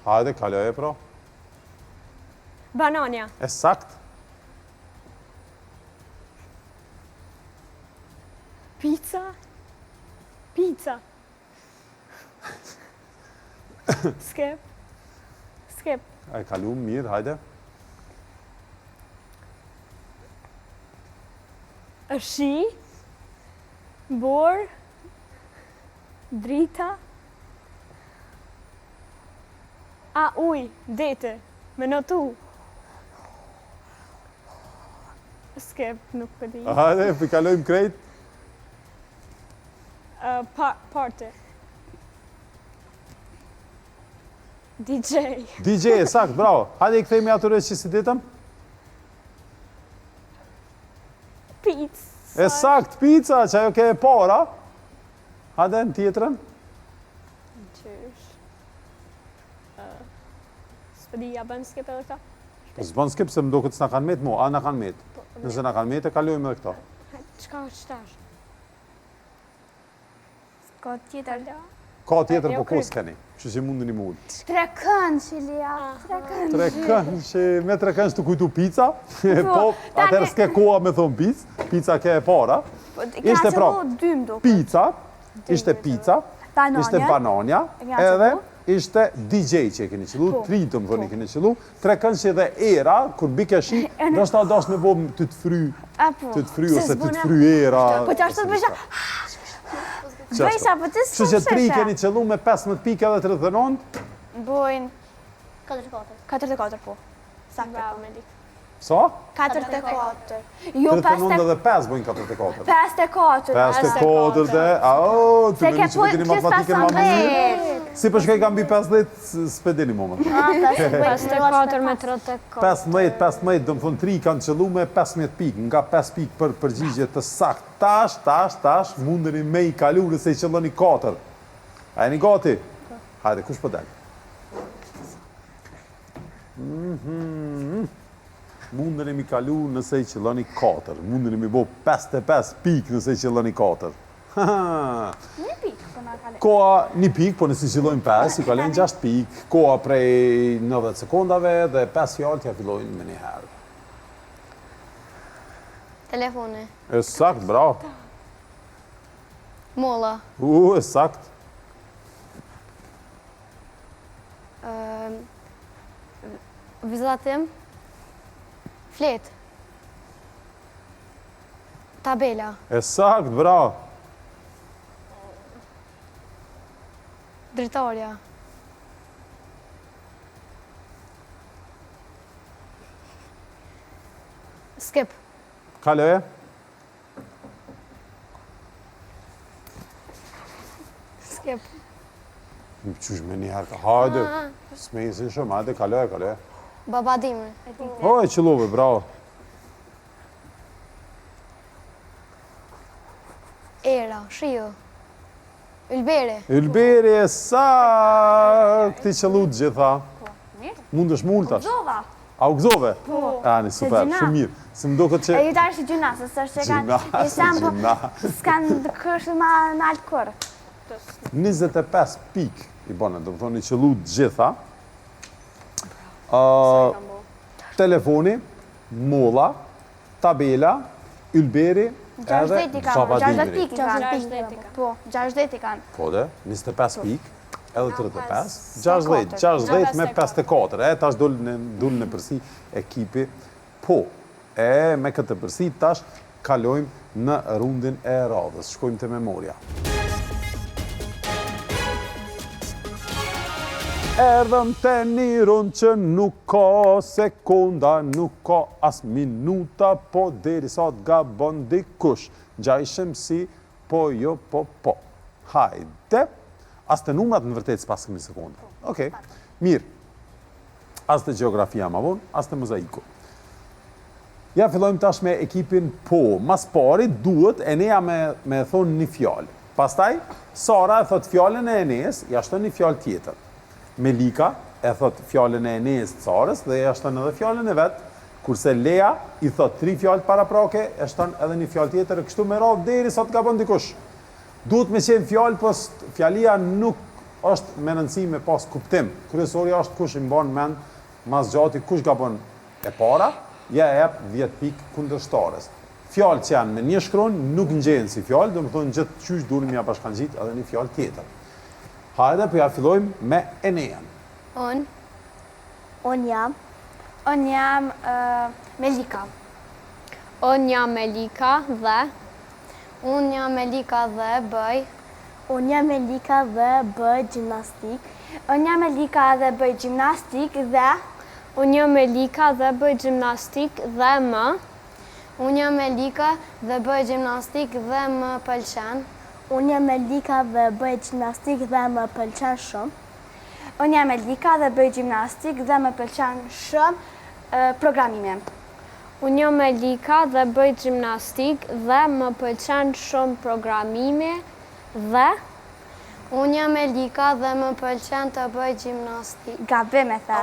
Hajde, kalaje pra. bananja, E sakt. pizza, skip, E kalu mirë, hajde. shi, bor, drita, uj, dete, me notu. Skip, nuk përdi. Hajde, kalojmë krejt. Parte. DJ. DJ, e sakt, bravo. Hajde i kthejmë atyre që si ditëm. Pizza. E sakt, pizza, që ajo ke e para. Hajde, në tjetrën. Qysh. S'pëdi, ja bëjmë skip edhe këta? S'bën skip se më duket s'na kanë met mu, a na kanë met. Nëse na kanë met e kalojmë edhe këto. Qka është tash? Ka tjetër. Ka tjetër po ko s'keni, që që mundin i mull. 3 kënd, Shilia. 3 kënd. 3 kënd, që me 3 kënd të kujtu pica, po, atër s'ke koha me thonë pica ke e para. Ishte pra, pica, ishte pica, ishte bananja, edhe ishte DJ që e keni qëllu, 3 të më thoni keni qëllu, 3 kënd që edhe era, kur bike shi, nështë ta dash me bo të të fry ose të të fry era. Po që ashtë të bësha, po të Kështu që 3 keni qëllu me 15 pike edhe 39, bojnë 44. 44, po. Saktë. Bravo, Melik. sa? 44. Jo, 39 dhe 5 bojnë 44. 54. 54 dhe, të me një që me dini matematikën ma mëzirë. Si për shkaj kam bi 50, s'pe dini moment. 54 me 34. 15, do më thonë 3 kanë qëllu me 15 pikë, nga 5 pikë për përgjigje të sakt. Tash, mundeni me i kalu nëse i qëlloni 4. A e një gati? Hajde, kush për dalë? Mundeni mi kalu nëse i qëlloni 4. Mundeni mi bo 55 pikë nëse i qëlloni 4. Një pikë, po na kale. Koha 1 pikë, po nësi qëllojnë 5, i kalojnë 6 pikë. Koha prej 90 sekundave dhe 5 fjallë t'ja fillojnë me një herë. Telefoni. E sakt, bravo. Molla. E sakt. Vizatim. Flet. Tabela. E sakt, bravo. Dritarja. Skip. Kaloje. Skip. Më qysh me një herë. Hajde. S'me i si shumë, hajde, kaloje. Babadimri. E qëllove, bravo. Era. Shiu. Ylberi. Ylberi e sakt. Ti qëllu të gjitha. Mund është multash. Zova. A u gëzove? Po. Ani, super, shumë mirë. Se më do këtë që... E ju darë që gjunasë, së është që kanë... S'kanë të kërshë ma në altë kërë. 25 pik i bënë, do më thonë i qëllu të gjitha. Telefoni, molla, tabela, ylberi, edhe 60 i kanë, babadimri. 60 i kanë. Po, 60 i kanë. Po dhe, 25 pik, edhe 35, 60 me 54, tash dullë në përsi ekipi, po, me këtë përsi tash kalojmë në rundin e radhës, shkojmë të memoria. Erdhëm të një rund që nuk ka sekunda, nuk ka as minuta, po deri sa të gabon dikush. Gjajshem si po jo po. Hajde. As të numrat në vërtet s'pas këmi sekunda. Okej, mirë. As të geografia ma vonë, as të mozaiku. Ja, fillojmë tash me ekipin po. Mas pari duhet Enea me thonë një fjallë. Pastaj, Sara e thot fjallën e Enes, jashtë një fjallë tjetër. Melika e thot fjallën e Enes të Sarës dhe jashtë edhe fjallën e vetë, kurse Lea i thot 3 fjallë para prake, e shton edhe një fjallë tjetër, kështu me radhë deri sa të gabon dikush. Duhet me qenë fjallë, po fjallia nuk është me nënësi me pas kuptim. Kryesorja është kush i mban mend mas gjati, kush gabon e para, ja e jep 10 pikë kundërshtares. Fjallë që janë me një shkron nuk ngjenë si fjallë, do më thonë gjithë qysh durim ja bashkangjit edhe një fjallë tjetër. Hajde, për ja fillojmë me Enean. Unë jam Melika. Unë jam Melika dhe... Unë jam Melika dhe bëj... Unë jam Melika dhe bëj gjimnastik. Unë jam Melika dhe bëj gjimnastik dhe... Unë jam Melika dhe bëj gjimnastik dhe më... Unë jam Melika dhe bëj gjimnastik dhe më pëlqen. Unë jam Melika dhe bëj gjimnastik dhe më pëlqen shumë. Unë jam Melika dhe bëj gjimnastik dhe më pëlqen shumë programime. Unë jam Melika dhe bëj gjimnastik dhe më pëlqen shumë programime dhe... Unë jam Elika dhe më pëlqen të bëj gjimnastik. Gabim e the.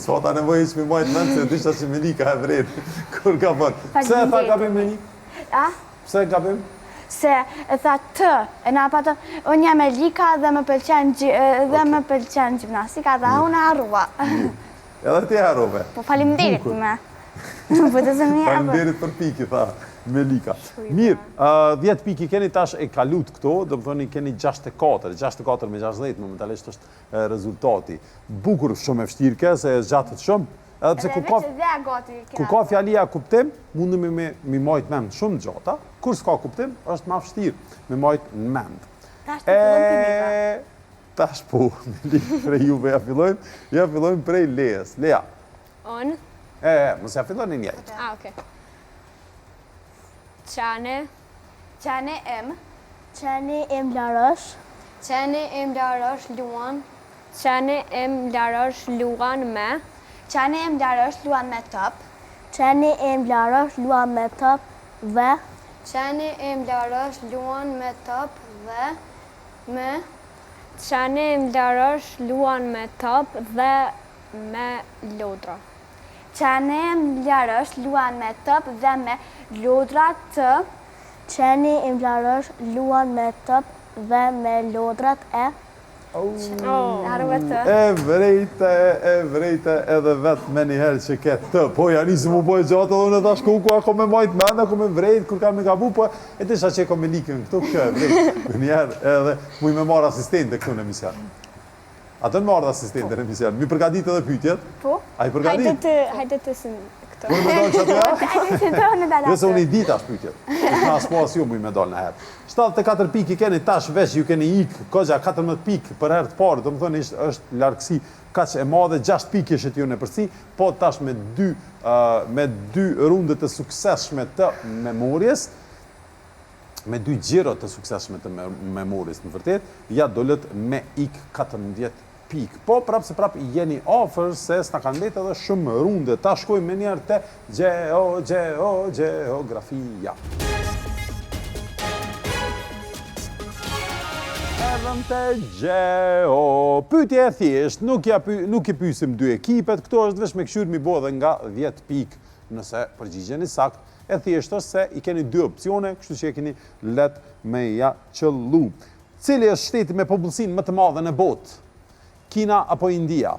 S'o ta nevojë që mi majtë mend se disha që Melika e vret. Kur ka bën. Pse e tha gabim Melika? A? Pse gabim? Se e tha të, e na patëm, unë jam Elika dhe më pëlqen gjimnastika dhe unë harrua. Edhe ti harrove. Po faleminderit me. Po të zëmi Faleminderit për piki, tha Melika. Mirë, 10 piki keni tash e kalut këto, do më thoni keni 64 me 60 momentalisht është rezultati. Bukur shumë e vështirë ke, se e zgjatët shumë, edhe pse ku ka fjalia kuptim, mundemi me majt mend shumë gjata, kur s'ka kuptim, është ma vështirë me majt në mend. Tash po, Melika, prej juve ja fillojmë prej Lejes. Leja. On. Mos ja filloni njëjtë. Okej. Qane. Qane em. Qeni im Larosh. Qeni im Larosh luan. Qane em Larosh luan me. Qane em Larosh luan me top. Qeni im Larosh luan me top dhe. Qeni im Larosh luan me top dhe me. Qane em Larosh luan me top dhe me lodra. Qane em Larosh luan me top dhe me lodra të. Qeni im Larosh luan me top dhe me lodrat e. Harrove të. E vrejte edhe vetë me njëherë që ke të. Po, ja nisë mu bojë gjatë edhe unë tash ku ako me majtë mend, ako me vrejt, kur ka me gabu, po e të isha që e ko me likën këtu, kjo e vrejt. Njëherë edhe mu i me marë asistente këtu në emision. A të në marrë asistente në emision. Mi përgadit edhe pytjet? Po. A i përgadit? Hajde të së këto. Mu i me dollë që atë ja? Hajde të do në dalat. Nëse unë i dit ashtë pytjet. Në aspo as ju mu i me dollë në herë. 74 pikë i keni tash veç, ju keni ikë, kogja 14 pikë për herë të parë, do më thënë është largësi kaq e madhe, 6 pikë ishët ju në përsi, po tash me dy rundet të sukseshme të memorjes, me 2 gjiro të sukseshme të memorjes në vërtet, ja dollët me ikë 14 pikë. Po, prapë se prapë jeni ofër se s'na kanë letë edhe shumë runde. Ta shkojmë me njerë të geografia. Edhëm të gjeo. Pytje e thjesht, nuk i pysim 2 ekipet, këto është vesh me këshyrë mi bo dhe nga 10 pikë nëse përgjigjen i sakt. E thjesht është se i keni 2 opcione, kështu që e keni let me ja qëllu. Cili është shteti me popullsinë më të madhe në botë? Kina apo India?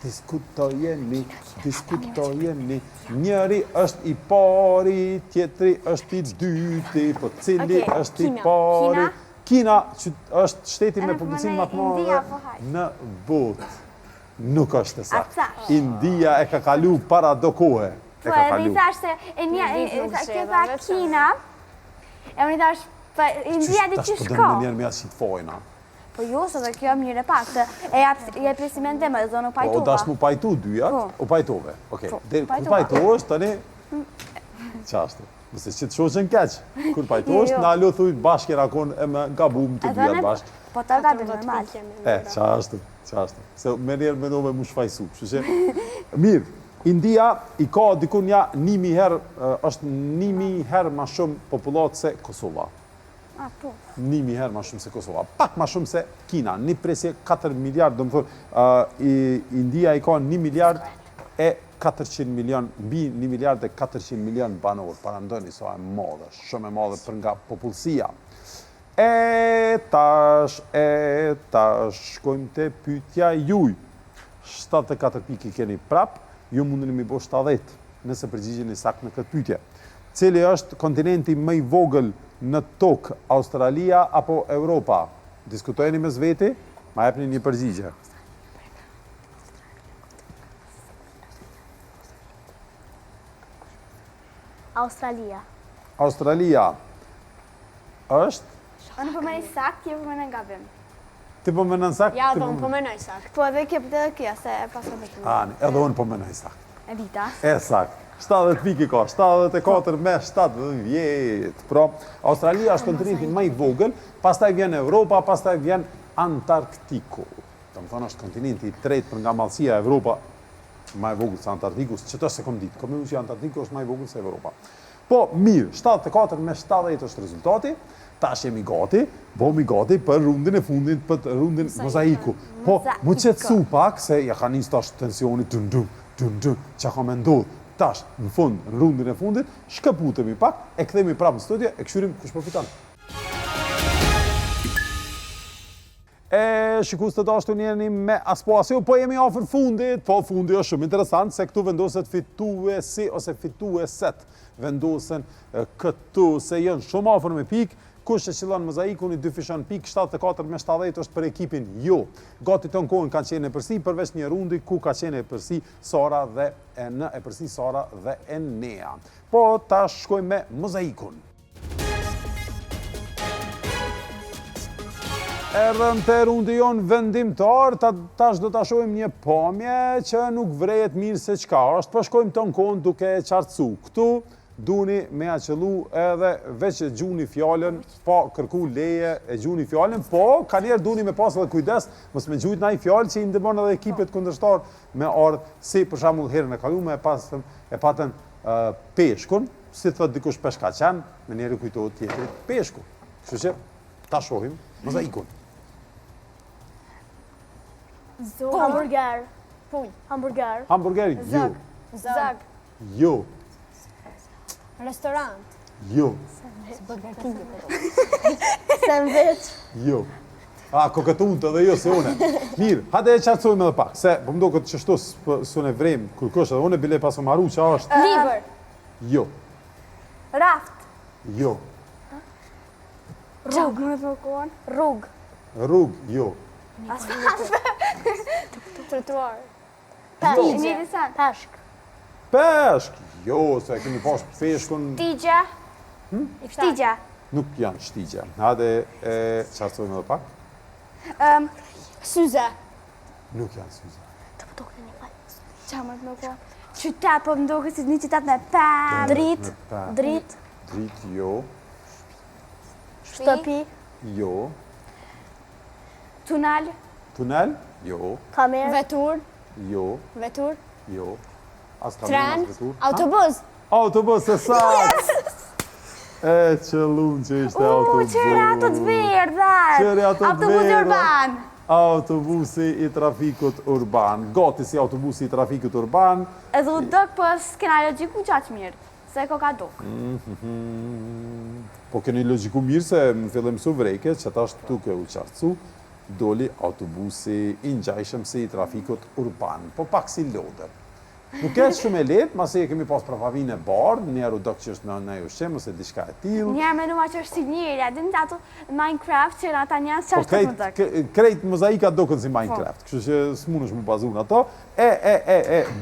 Diskutojeni. Njëri është i pari, tjetri është i dyti, po cili është i pari? Kina është shteti me popullsinë më të madhe në botë. Nuk është e saktë. India e ka kalu para do kohe. Po edhe i thash se këta Kina, e unë i thash, India di që shko. Po dëmë njerë me asë që të fojna. Po jo, se dhe kjo mjëre pak, se e jep plesimin dhe me dhe zonë u pajtuva. O dash mu pajtu dyjat, u pajtove. Ku pajtohesh, tani, qashtu. Nëse që të shoqen keq, kur pajtohesh, në alo thuj bashkë kena kon e me gabum të dyjat bashkë. Po të gabim normal. Qashtu. Se me njerë me dove mu shfajsu. Mirë, India i ka dikun ja 1000 herë, është 1000 herë ma shumë popullat se Kosova. 1000 herë ma shumë se Kosova. Pak ma shumë se Kina. Një presje 4 miliard, do më thërë, India i ka 1 miliard e 400 milion, bi 1 miliard e 400 milion banor. Parandoni, sa e madhe, shumë e madhe për nga popullsia. E tash, shkojmë të pytja juj. 74 piki keni prap, ju mundën mi bo 70, nëse përgjigjeni sakt në këtë pytje. Cili është kontinenti më i vogël në tokë, Australia apo Europa? Diskutojeni mes veti, ma jepni një përgjigje. Australia është? Unë përmeni sakt, ti përmeni gabim. Ti përmeni sakt? Ja, dhe unë përmeni sakt. Po edhe kjo për dhe kjo, se e pasë me kjo. Edhe unë përmeni sakt. E dita. E sakt. 70 piki ka, 74 me 70. Pra, Australia është kontinenti më i vogël, pastaj vjen Europa, pastaj vjen Antarktiko. Do më thonë është kontinenti i tretë për nga madhësia Europa, më i vogël se Antarktikus, që të se kom ditë. Komë që Antarktiko është më i vogël se Europa. Po, mirë, 74 me 70 është rezultati. tash jemi gati, bomi gati për rundin e fundit, për rundin mozaiku. Po, mu qetësu pak, se ja ka nis tash tensioni, që ka me ndodhë. Tash, në fund, në rundin e fundit, shkëputemi pak, e kthemi prapë në studio, e këshyrim kush përfiton. Shikus të dashtu njeni me aspo po jemi afër fundit, po fundi është shumë interesant, se këtu vendoset fituesi ose fitueset vendosen këtu, se jenë shumë afër me pikë, kush e qëllon mozaikun i 2 fishon pikë, 74 me 70 është për ekipin jo. Gati të në kohën kanë qenë e përsi, përveç një rundi ku ka qenë e përsi Sara dhe Enea. Po, tash shkojmë me mozaikun. Erdhëm të rundi jonë vendimtar, tash do të shohim një pamje që nuk vrejet mirë se qka është, po shkojmë të në kohën duke e qartësu. Këtu, duni me a qëllu edhe veç e gjuni fjallën, po kërku leje e gjuni fjallën, po ka njerë duni me pas edhe kujdes, mos me gjujt na i fjallë që i ndëmon edhe ekipet kundërshtar me ardhë, si për shembull herën e kalume e patën peshkun, si thot dikush peshka qenë, me njerë kujtohet tjetërit peshku. Kështu që ta shohim mozaikun. Hamburger. Pull. Hamburger. Hamburgeri, jo. Zog. Jo. Restorant. Jo. Sandwich. Jo. Kokëtunt edhe jo se une. Mirë, hajde e qartësojmë edhe pak, se po mdo këtë qështu së në vrem kërkosh, edhe une bile pasë maru që është. Libër. Jo. Raft. Jo. Rrug, më të kohën. Rrug. Rrug, jo. Trotuar. Peshk. Peshk, jo, se kemi pas peshkun, Shtigja. Shtigja. nuk janë shtigja. Hajde e qartësojmë edhe pak. Syze. Nuk janë syze. Qa më të kohën? Qytet, po më duket si një qytet me pemë. Drit. Drit. Drit, jo. Shtëpi. Jo. Tunel. Tunel? Jo. Kamer. Vetur. Jo. Vetur. Jo. As kamen, Tren. as vetur. Autobus. Autobus, e sakt! E qëllun që ishte autobus. Qëre ato të verdha. Qëre ato të Autobusi verdha. urban. Autobusi i trafikut urban. Gati si autobusi i trafikut urban. Edhe u dëk, po s'kena logiku qaq mirë. Se ko ka duk. Po keni logiku mirë se më fillem su vreke, që ta është tuke u qartësu, doli autobusi i ngjajshëm si i trafikut urban, po pak si lodër. Nuk është shumë e letë, masi e kemi pas prapavin e bardë, njerë u do që është në ushqem, ose diçka e tilë. Njerë me numa që është si njëri, adin të ato Minecraft që ata njësë që Po është të më dëk. krejt mozaika doken si Minecraft, kështu që s'mun është më bazun ato.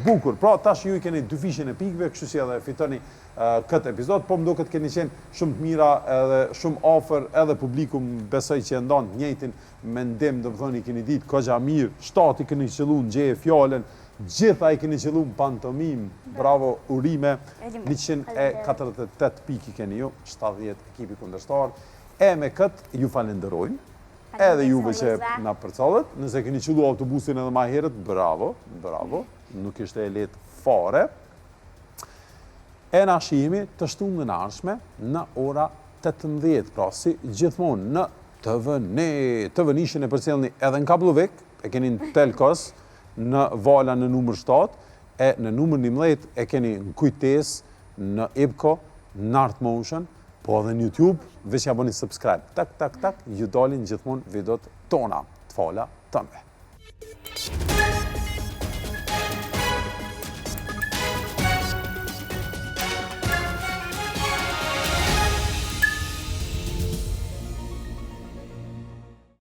Bukur, pra tash ju i keni 2 fishin e pikve, kështu që edhe fitoni këtë epizod, po më do këtë keni qenë shumë të mira edhe shumë ofër, edhe publikum besoj që e ndonë njëjtin mendim, dhe më thoni keni ditë këgja mirë, 7 i keni qëllu në gjeje fjallën, gjitha i keni qëllu në pantomim, bravo, urime, 148 piki keni ju, 70 ekipi kundërshtar, e me këtë ju falenderojmë, edhe juve që na përcallet, nëse keni qëllu autobusin edhe ma herët, bravo, nuk ishte e letë fare, e na shihemi të shtunë dhe nashme në ora 18, pra si gjithmonë në TV-nishin e përcjellni edhe në Kablovik, e keni në Telkos, në Vala në numër 7, e në numër 11 e keni në kujtes, në Ipko, në Art Motion, po edhe në YouTube, veç ja bëni subscribe. Tak, ju dalin gjithmonë videot tona, të fala tënde.